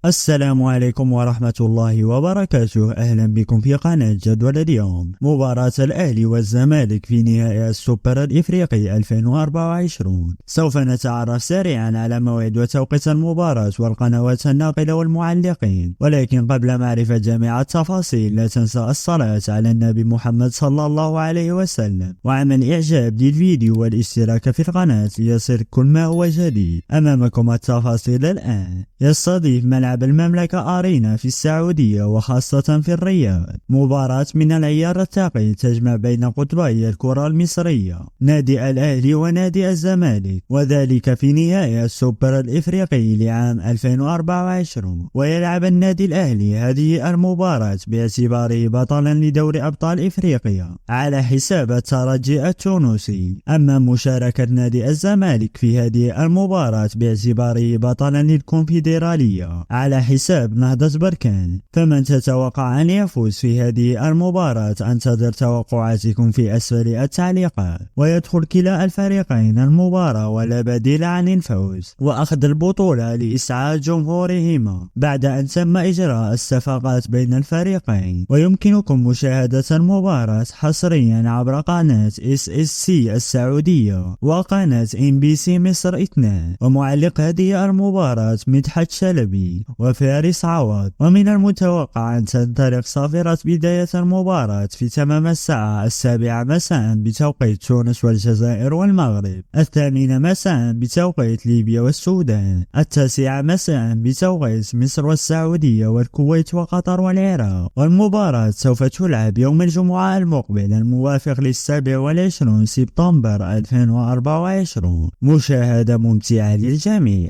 السلام عليكم ورحمة الله وبركاته. أهلا بكم في قناة جدول اليوم. مباراة الأهلي والزمالك في نهائي السوبر الإفريقي 2024. سوف نتعرف سريعا على موعد وتوقيت المباراة والقنوات الناقلة والمعلقين، ولكن قبل معرفة جميع التفاصيل لا تنسى الصلاة على النبي محمد صلى الله عليه وسلم وعمل إعجاب للفيديو والاشتراك في القناة ليصل كل ما هو جديد. أمامكم التفاصيل الآن. يستضيف ملعب المملكة أرينا في السعودية وخاصة في الرياض مباراة من العيار الثقيل تجمع بين قطبي الكرة المصرية، نادي الأهلي ونادي الزمالك، وذلك في نهائي السوبر الإفريقي لعام 2024. ويلعب النادي الأهلي هذه المباراة باعتباره بطلا لدوري أبطال إفريقيا على حساب الترجي التونسي. أما مشاركة نادي الزمالك في هذه المباراة باعتباره بطلا للكونفدرالية على حساب نهضة بركان، فمن تتوقع أن يفوز في هذه المباراة؟ انتظر توقعاتكم في أسفل التعليقات. ويدخل كلا الفريقين المباراة ولا بديل عن الفوز وأخذ البطولة لإسعاد جمهورهما بعد أن تم إجراء الصفقات بين الفريقين. ويمكنكم مشاهدة المباراة حصريا عبر قناة SSC السعودية وقناة MBC مصر 2. ومعلق هذه المباراة مدحت شلبي وفارس عوض. ومن المتوقع أن تنطلق صافرة بداية المباراة في تمام الساعة 7 مساء بتوقيت تونس والجزائر والمغرب، 8 مساء بتوقيت ليبيا والسودان، 9 مساء بتوقيت مصر والسعودية والكويت وقطر والعراق. والمباراة سوف تلعب يوم الجمعة المقبل الموافق ل27 سبتمبر 2024. مشاهدة ممتعة للجميع.